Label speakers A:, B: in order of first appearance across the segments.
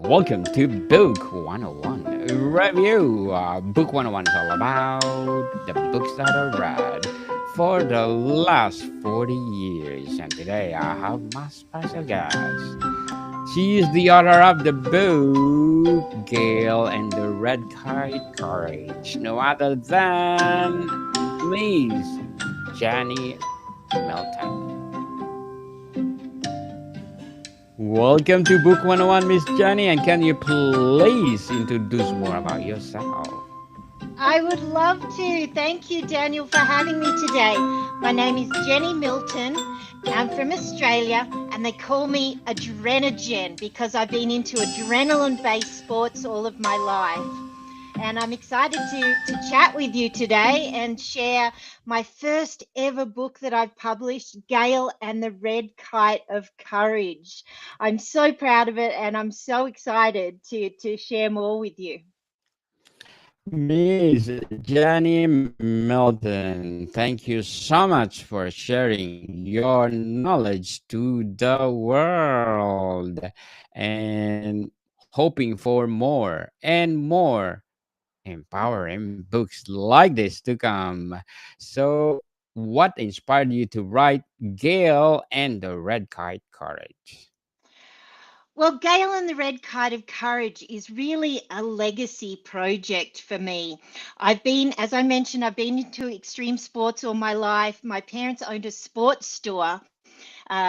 A: Welcome to Book 101 Review. Book 101 is all about the books that I read for the last 40 years. And today I have my special guest. She is the author of the book Gale and the Red Kite Courage. No other than Miss Jennie Milton. Welcome to Book 101, Miss Jenny, and can you please introduce more about yourself?
B: I would love to. Thank you, Daniel, for having me today. My name is Jennie Milton. I'm from Australia, and they call me Adrenogen because I've been into adrenaline based sports all of my life. And I'm excited to chat with you today and share my first ever book that I've published, Gale and the Red Kite of Courage. I'm so proud of it, and I'm so excited to share more with you.
A: Miss Jenny Milton, thank you so much for sharing your knowledge to the world and hoping for more and more empowering books like this to come. So, what inspired you to write Gale and the Red Kite Courage?
B: Well, Gale and the Red Kite of Courage is really a legacy project for me. As I mentioned, I've been into extreme sports all my life. My parents owned a sports store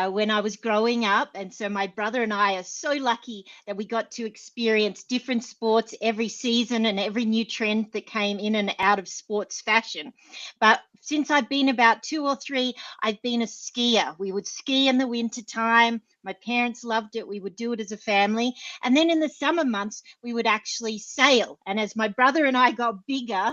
B: when I was growing up. And so my brother and I are so lucky that we got to experience different sports every season and every new trend that came in and out of sports fashion. But since I've been about two or three, I've been a skier. We would ski in the winter time. My parents loved it. We would do it as a family. And then in the summer months, we would actually sail. And as my brother and I got bigger,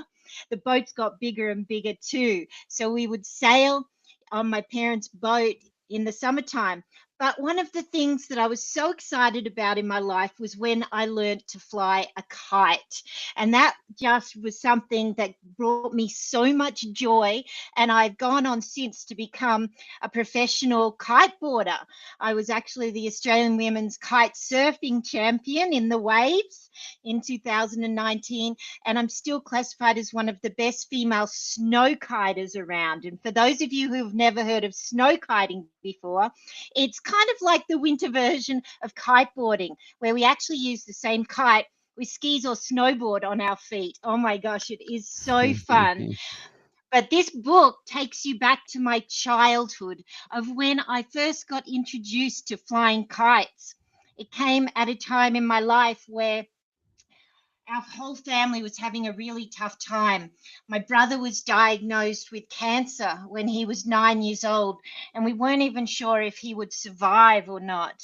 B: the boats got bigger and bigger too. So we would sail on my parents' boat in the summertime. But one of the things that I was so excited about in my life was when I learned to fly a kite. And that just was something that brought me so much joy. And I've gone on since to become a professional kiteboarder. I was actually the Australian women's kite surfing champion in the waves in 2019. And I'm still classified as one of the best female snow kiters around. And for those of you who've never heard of snow kiting before, it's kind of like the winter version of kiteboarding, where we actually use the same kite with skis or snowboard on our feet. Oh my gosh, it is so fun. But this book takes you back to my childhood of when I first got introduced to flying kites. It came at a time in my life where our whole family was having a really tough time. My brother was diagnosed with cancer when he was 9 years old, and we weren't even sure if he would survive or not.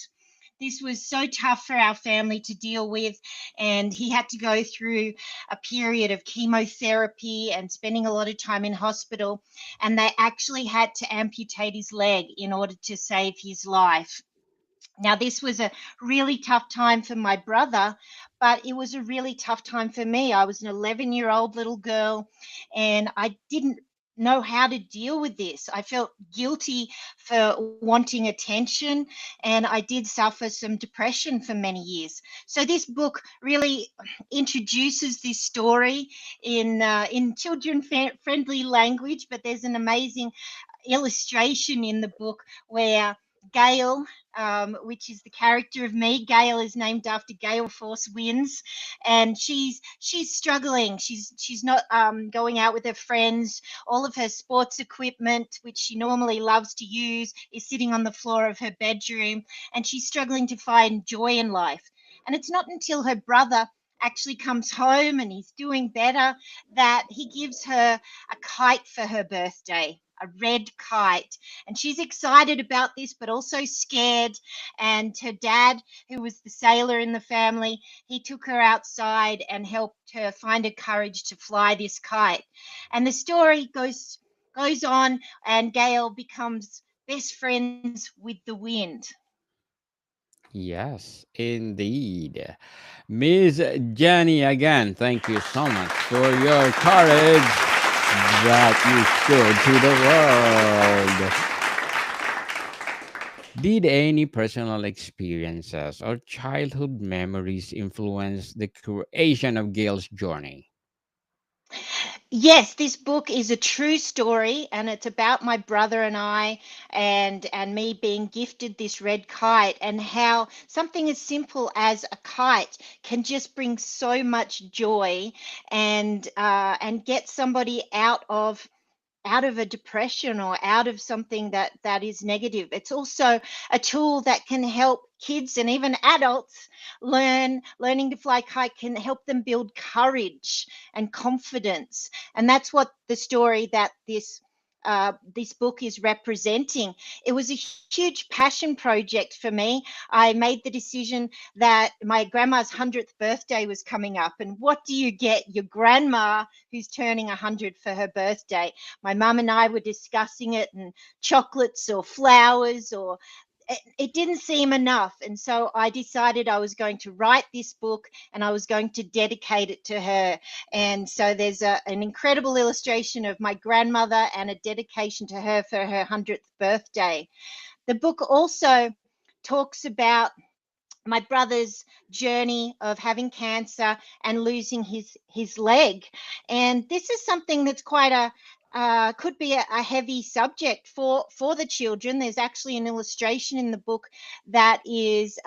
B: This was so tough for our family to deal with, and he had to go through a period of chemotherapy and spending a lot of time in hospital. And they actually had to amputate his leg in order to save his life. Now, this was a really tough time for my brother, but it was a really tough time for me. I was an 11-year-old little girl, and I didn't know how to deal with this. I felt guilty for wanting attention, and I did suffer some depression for many years. So this book really introduces this story in children friendly language, but there's an amazing illustration in the book where Gale, which is the character of me. Gale is named after Gale Force Winds, and she's struggling. She's not going out with her friends. All of her sports equipment, which she normally loves to use, is sitting on the floor of her bedroom, and she's struggling to find joy in life. And it's not until her brother actually comes home and he's doing better that he gives her a kite for her birthday, a red kite. And she's excited about this, but also scared. And her dad, who was the sailor in the family, he took her outside and helped her find her courage to fly this kite. And the story goes on, and Gail becomes best friends with the wind.
A: Yes, indeed. Miss Jenny, again, thank you so much for your courage that you showed to the world. Did any personal experiences or childhood memories influence the creation of Gail's journey?
B: Yes, this book is a true story, and it's about my brother and I, and me being gifted this red kite, and how something as simple as a kite can just bring so much joy and get somebody out of a depression or out of something that is negative. It's also a tool that can help kids and even adults learning to fly kite can help them build courage and confidence. And that's what the story that this book is representing. It was a huge passion project for me. I made the decision that my grandma's 100th birthday was coming up. And what do you get your grandma who's turning 100 for her birthday? My mum and I were discussing it, and chocolates or flowers or it didn't seem enough. And so I decided I was going to write this book and I was going to dedicate it to her. And so there's an incredible illustration of my grandmother and a dedication to her for her 100th birthday. The book also talks about my brother's journey of having cancer and losing his leg. And this is something that's quite a could be a heavy subject for the children. There's actually an illustration in the book that is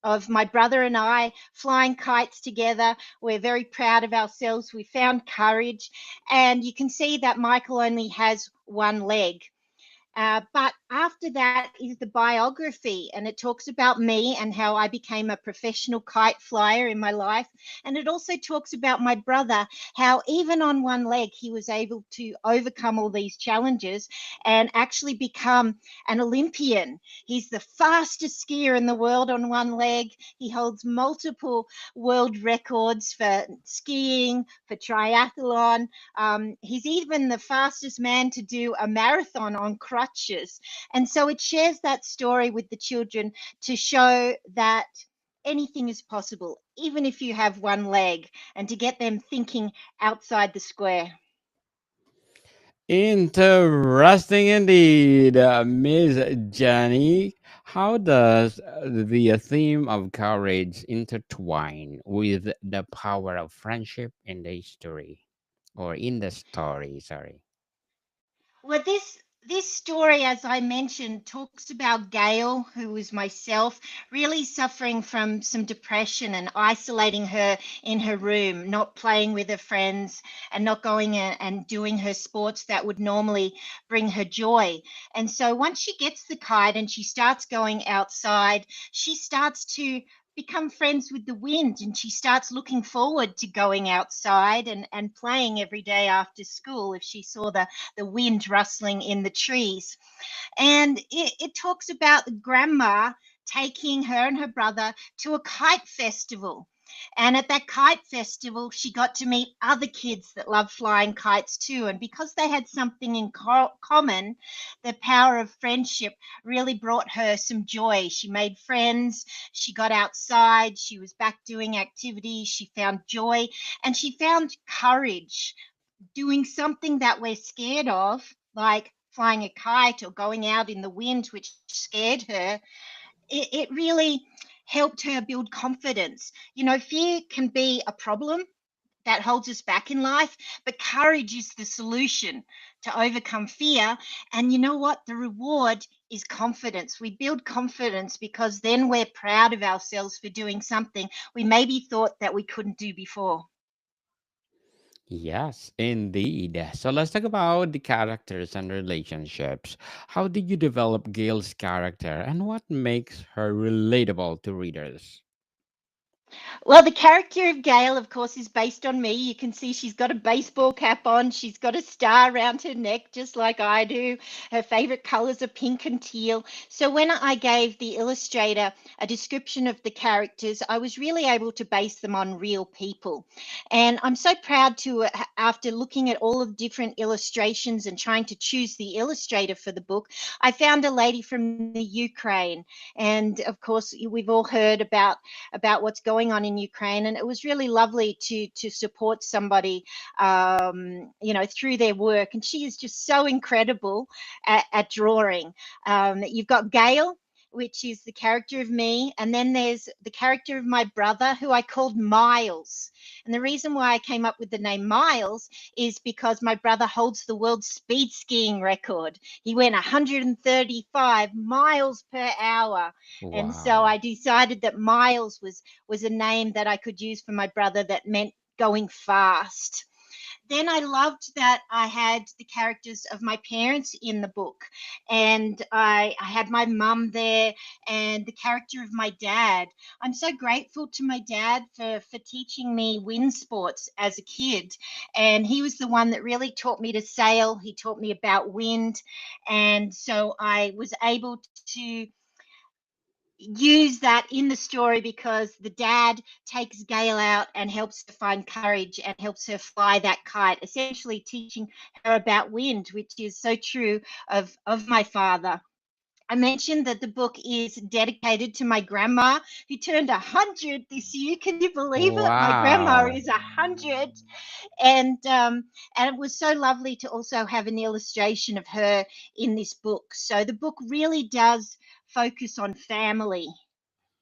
B: of my brother and I flying kites together. We're very proud of ourselves. We found courage, and you can see that Michael only has one leg. But after that is the biography, and it talks about me and how I became a professional kite flyer in my life. And it also talks about my brother, how even on one leg, he was able to overcome all these challenges and actually become an Olympian. He's the fastest skier in the world on one leg. He holds multiple world records for skiing, for triathlon. He's even the fastest man to do a marathon on crutches. And so it shares that story with the children to show that anything is possible, even if you have one leg, and to get them thinking outside the square.
A: Interesting indeed, Miss Jenny. How does the theme of courage intertwine with the power of friendship in the story? Or in the story, sorry.
B: Well, this story, as I mentioned, talks about Gail, who was myself, really suffering from some depression and isolating her in her room, not playing with her friends and not going and doing her sports that would normally bring her joy. And so once she gets the kite and she starts going outside, she starts to become friends with the wind, and she starts looking forward to going outside and playing every day after school if she saw the wind rustling in the trees. And it talks about grandma taking her and her brother to a kite festival. And at that kite festival, she got to meet other kids that love flying kites too. And because they had something in common, the power of friendship really brought her some joy. She made friends, she got outside, she was back doing activities, she found joy, and she found courage doing something that we're scared of, like flying a kite or going out in the wind, which scared her. It really helped her build confidence. You know, fear can be a problem that holds us back in life, but courage is the solution to overcome fear. And you know what? The reward is confidence. We build confidence because then we're proud of ourselves for doing something we maybe thought that we couldn't do before.
A: Yes, indeed. So let's talk about the characters and relationships. How did you develop Gail's character and what makes her relatable to readers?
B: Well, the character of Gail, of course, is based on me. You can see she's got a baseball cap on. She's got a star around her neck, just like I do. Her favorite colors are pink and teal. So when I gave the illustrator a description of the characters, I was really able to base them on real people. And I'm so proud to, after looking at all of different illustrations and trying to choose the illustrator for the book, I found a lady from the Ukraine. And of course, we've all heard about what's going on in Ukraine, and it was really lovely to support somebody, through their work. And she is just so incredible at drawing. You've got Gail. which is the character of me. And then there's the character of my brother, who I called Miles. And the reason why I came up with the name Miles is because my brother holds the world speed skiing record. He went 135 miles per hour. And so
A: Wow.
B: I decided that Miles was a name that I could use for my brother that meant going fast. Then I loved that I had the characters of my parents in the book, and I had my mum there and the character of my dad. I'm so grateful to my dad for teaching me wind sports as a kid, and he was the one that really taught me to sail. He taught me about wind, and so I was able to use that in the story because the dad takes Gail out and helps her find courage and helps her fly that kite, essentially teaching her about wind, which is so true of my father. I mentioned that the book is dedicated to my grandma, who turned 100 this year. Can you believe it? My grandma
A: Wow.
B: is 100, and it was so lovely to also have an illustration of her in this book. So the book really does focus on family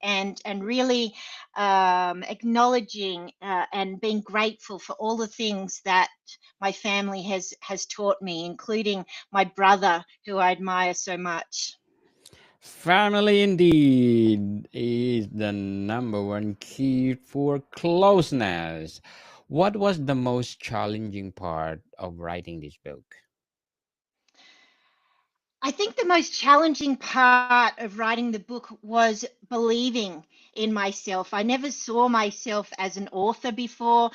B: and really acknowledging and being grateful for all the things that my family has taught me, including my brother, who I admire so much.
A: Family indeed is the number one key for closeness. What was the most challenging part of writing this book?
B: I think the most challenging part of writing the book was believing in myself. I never saw myself as an author before.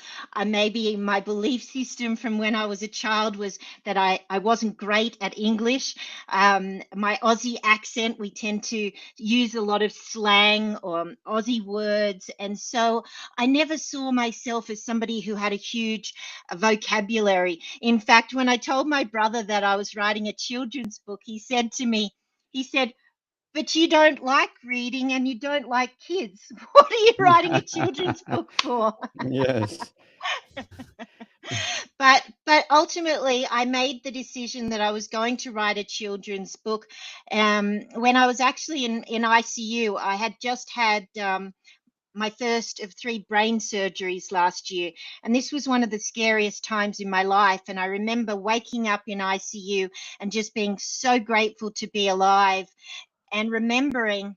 B: Maybe my belief system from when I was a child was that I wasn't great at English. My Aussie accent, we tend to use a lot of slang or Aussie words. And so I never saw myself as somebody who had a huge vocabulary. In fact, when I told my brother that I was writing a children's book, he said to me, he said, "But you don't like reading and you don't like kids. What are you writing a children's book for?"
A: Yes.
B: But ultimately, I made the decision that I was going to write a children's book. When I was actually in ICU, I had just had my first of three brain surgeries last year. And this was one of the scariest times in my life. And I remember waking up in ICU and just being so grateful to be alive and remembering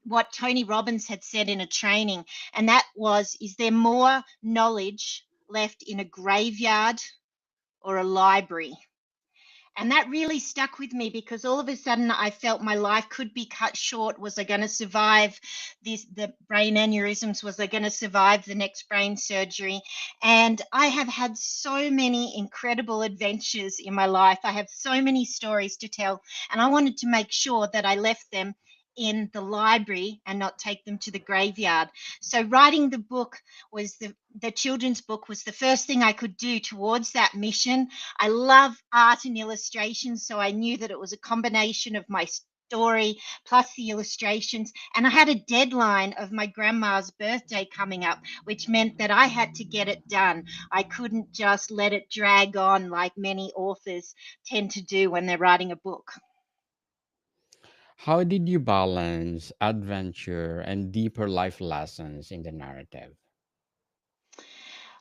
B: what Tony Robbins had said in a training. And that was, is there more knowledge left in a graveyard or a library? And that really stuck with me because all of a sudden I felt my life could be cut short. Was I going to survive the brain aneurysms? Was I going to survive the next brain surgery? And I have had so many incredible adventures in my life. I have so many stories to tell, and I wanted to make sure that I left them in the library and not take them to the graveyard. So writing the book was the children's book was the first thing I could do towards that mission. I love art and illustration, so I knew that it was a combination of my story plus the illustrations. And I had a deadline of my grandma's birthday coming up, which meant that I had to get it done. I couldn't just let it drag on like many authors tend to do when they're writing a book.
A: How did you balance adventure and deeper life lessons in the narrative?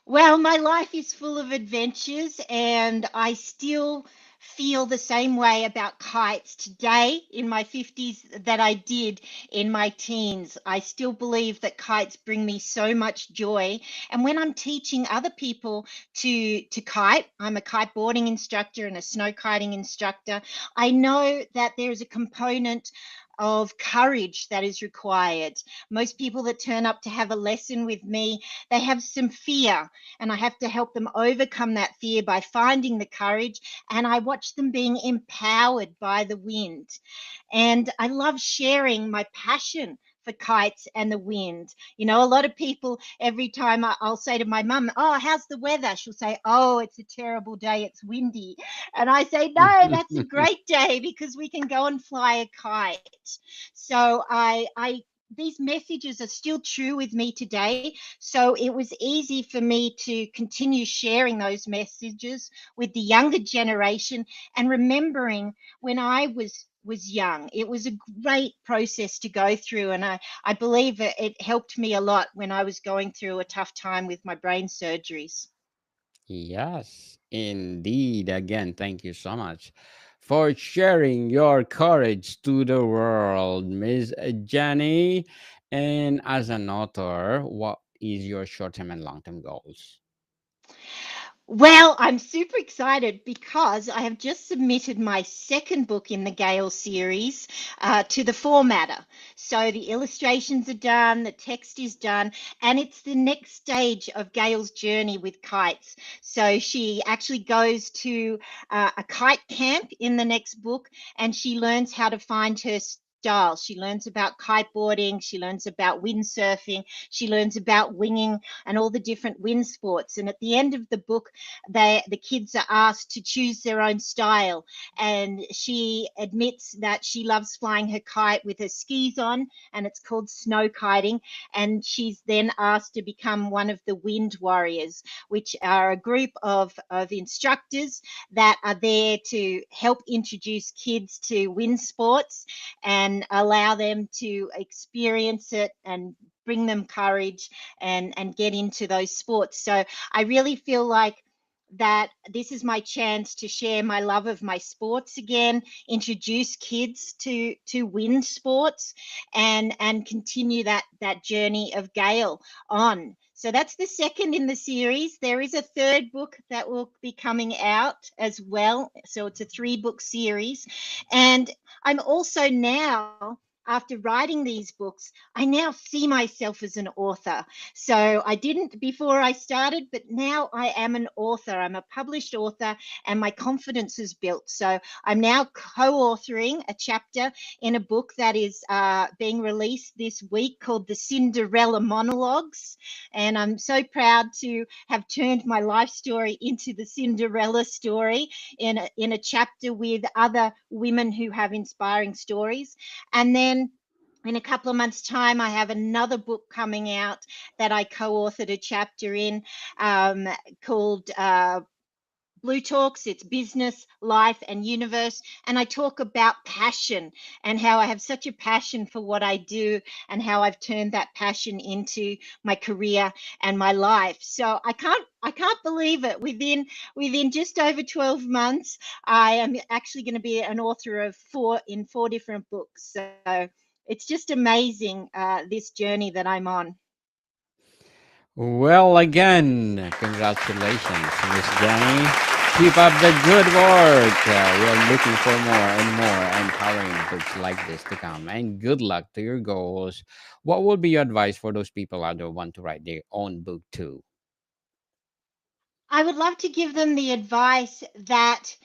B: Well, my life is full of adventures, and I still feel the same way about kites today in my 50s that I did in my teens. I still believe that kites bring me so much joy. And when I'm teaching other people to kite, I'm a kiteboarding instructor and a snow kiting instructor. I know that there's a component of courage that is required. Most people that turn up to have a lesson with me, they have some fear, and I have to help them overcome that fear by finding the courage. And I watch them being empowered by the wind. And I love sharing my passion for kites and the wind. You know, a lot of people, every time I'll say to my mum, "Oh, how's the weather?" She'll say, "Oh, it's a terrible day. It's windy." And I say, "No, that's a great day because we can go and fly a kite." So these messages are still true with me today. So it was easy for me to continue sharing those messages with the younger generation and remembering when I was was young. It was a great process to go through, and I believe it helped me a lot when I was going through a tough time with my brain surgeries.
A: Yes, indeed. Again, thank you so much for sharing your courage to the world, Miss Jenny. And as an author, what is your short-term and long-term goals?
B: Well, I'm super excited because I have just submitted my second book in the Gale series to the formatter. So the illustrations are done, the text is done, and it's the next stage of Gail's journey with kites. So she actually goes to a kite camp in the next book, and she learns how to find her style. She learns about kiteboarding, she learns about windsurfing, she learns about winging and all the different wind sports. And at the end of the book, the kids are asked to choose their own style, and she admits that she loves flying her kite with her skis on, and it's called snow kiting. And she's then asked to become one of the wind warriors, which are a group of instructors that are there to help introduce kids to wind sports and allow them to experience it and bring them courage and get into those sports. So I really feel like that this is my chance to share my love of my sports again, introduce kids to wind sports, and continue that journey of Gail on. So that's the second in the series. There is a third book that will be coming out as well. So it's a 3-book series. And I'm also now, after writing these books, I now see myself as an author. So I didn't before I started, but now I am an author. I'm a published author, and my confidence is built. So I'm now co-authoring a chapter in a book that is being released this week called The Cinderella Monologues. And I'm so proud to have turned my life story into the Cinderella story in a chapter with other women who have inspiring stories. And then in a couple of months' time, I have another book coming out that I co-authored a chapter in, called Blue Talks. It's business, life, and universe. And I talk about passion and how I have such a passion for what I do and how I've turned that passion into my career and my life. So I can't believe it. Within just over 12 months, I am actually going to be an author of 4 different books. So it's just amazing, this journey that I'm on.
A: Well, again, congratulations, Miss Jenny. Keep up the good work. We're looking for more and more empowering books like this to come. And good luck to your goals. What would be your advice for those people out there who want to write their own book too?
B: I would love to give them the advice that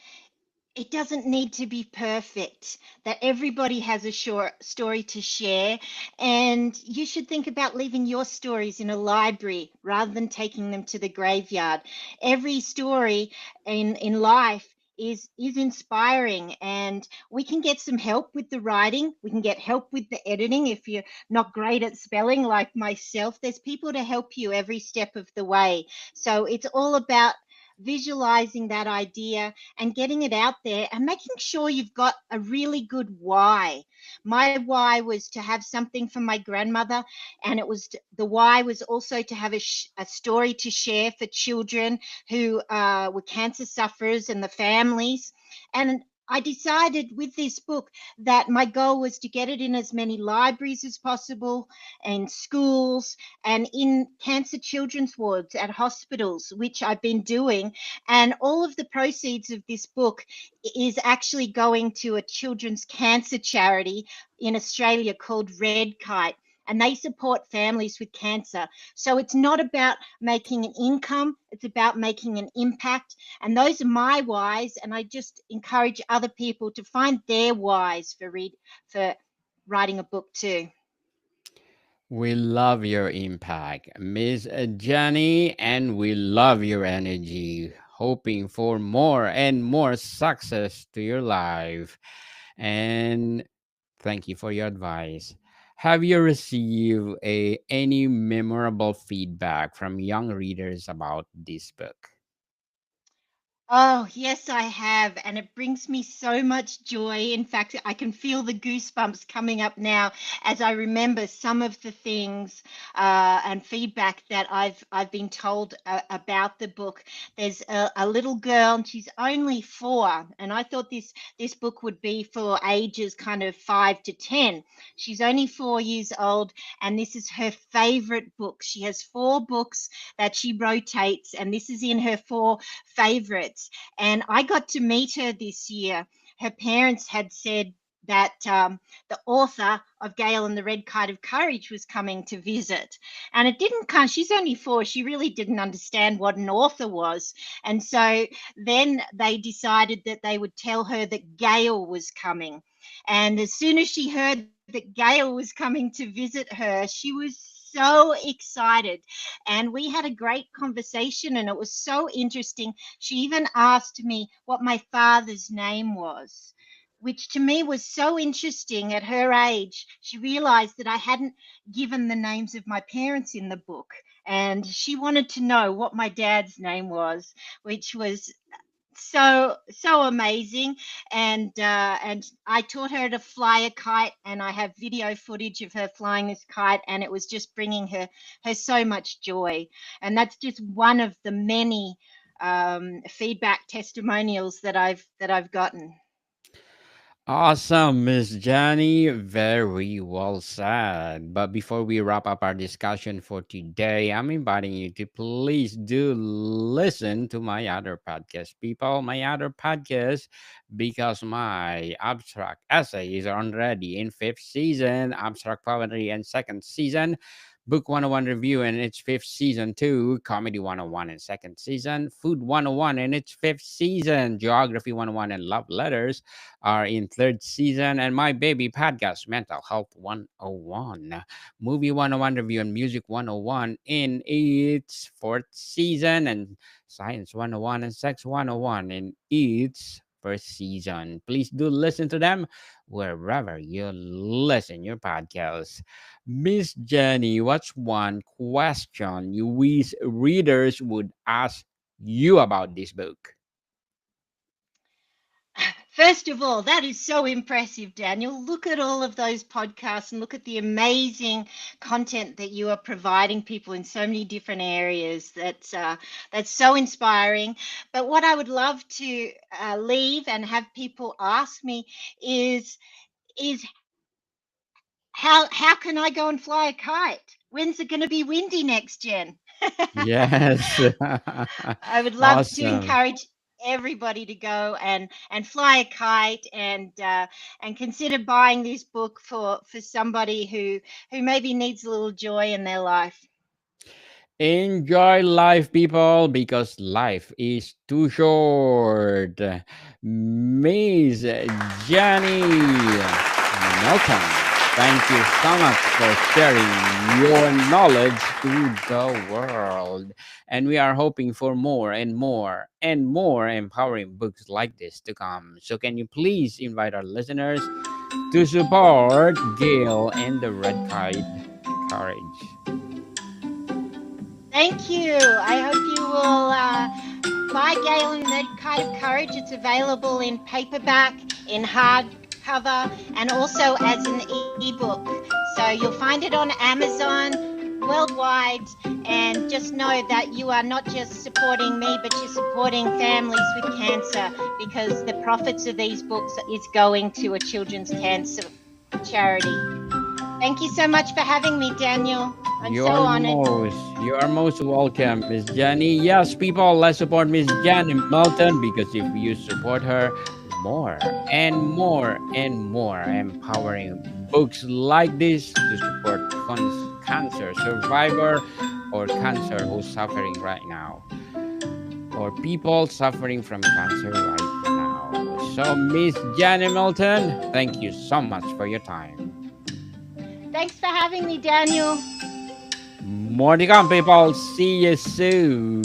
B: it doesn't need to be perfect, that everybody has a short story to share, and you should think about leaving your stories in a library rather than taking them to the graveyard. Every story in life is inspiring, and we can get some help with the writing, we can get help with the editing. If you're not great at spelling like myself, there's people to help you every step of the way. So it's all about visualizing that idea and getting it out there and making sure you've got a really good why. My why was to have something for my grandmother, and the why was also to have a story to share for children who were cancer sufferers and the families. And I decided with this book that my goal was to get it in as many libraries as possible, and schools, and in cancer children's wards at hospitals, which I've been doing. And all of the proceeds of this book is actually going to a children's cancer charity in Australia called Red Kite. And they support families with cancer. So it's not about making an income, it's about making an impact. And those are my whys. And I just encourage other people to find their whys for writing a book too.
A: We love your impact, Miss Jenny, and we love your energy. Hoping for more and more success to your life. And thank you for your advice. Have you received any memorable feedback from young readers about this book?
B: Oh, yes, I have. And it brings me so much joy. In fact, I can feel the goosebumps coming up now as I remember some of the things and feedback that I've been told about the book. There's a little girl, and she's only 4. And I thought this book would be for ages kind of 5 to 10. She's only 4 years old, and this is her favorite book. She has 4 books that she rotates, and this is in her 4 favorites. And I got to meet her this year. Her parents had said that the author of Gale and the Red Kite of Courage was coming to visit. And it didn't come, she's only 4. She really didn't understand what an author was. And so then they decided that they would tell her that Gale was coming. And as soon as she heard that Gale was coming to visit her, she was so excited. And we had a great conversation, and it was so interesting. She even asked me what my father's name was, which to me was so interesting. At her age, she realized that I hadn't given the names of my parents in the book. And she wanted to know what my dad's name was, which was so amazing. And I taught her to fly a kite, and I have video footage of her flying this kite, and it was just bringing her so much joy. And that's just one of the many feedback testimonials that I've gotten.
A: Awesome, Miss Jenny. Very well said. But before we wrap up our discussion for today, I'm inviting you to please do listen to my other podcast, people. My other podcast, because my abstract essay is already in 5th season, abstract poetry and 2nd season. Book 101 review in its 5th season too. Comedy 101 in 2nd season. Food 101 in its 5th season. Geography 101 and love letters are in 3rd season, and my baby podcast, Mental Health 101, Movie 101 review, and Music 101 in its 4th season, and Science 101 and Sex 101 in its 1st season. Please do listen to them wherever you listen your podcasts. Miss Jenny, what's one question you wish readers would ask you about this book?
B: First of all, that is so impressive, Daniel. Look at all of those podcasts and look at the amazing content that you are providing people in so many different areas. That's so inspiring. But what I would love to leave and have people ask me is how can I go and fly a kite? When's it going to be windy next gen?
A: Yes.
B: I would love to
A: Awesome.
B: encourage everybody to go and fly a kite and consider buying this book for somebody who maybe needs a little joy in their life.
A: Enjoy life, people, because life is too short. Miss Jenny Milton, thank you so much for sharing your knowledge to the world. And we are hoping for more and more and more empowering books like this to come. So, can you please invite our listeners to support Gail and the Red Kite Courage?
B: Thank you. I hope you will buy Gale and Red Kite of Courage. It's available in paperback, in hardcover, and also as an ebook. So you'll find it on Amazon worldwide. And just know that you are not just supporting me, but you're supporting families with cancer, because the profits of these books is going to a children's cancer charity. Thank you so much for having me, Daniel. I'm so honored.
A: You are most welcome, Miss Jenny. Yes, people, let's support Miss Jenny Milton, because if you support her, more and more and more empowering books like this to support cancer survivor or cancer who's suffering right now, or people suffering from cancer right now. So, Miss Jenny Milton, thank you so much for your time.
B: Thanks for having me, Daniel.
A: More to come, people. See you soon.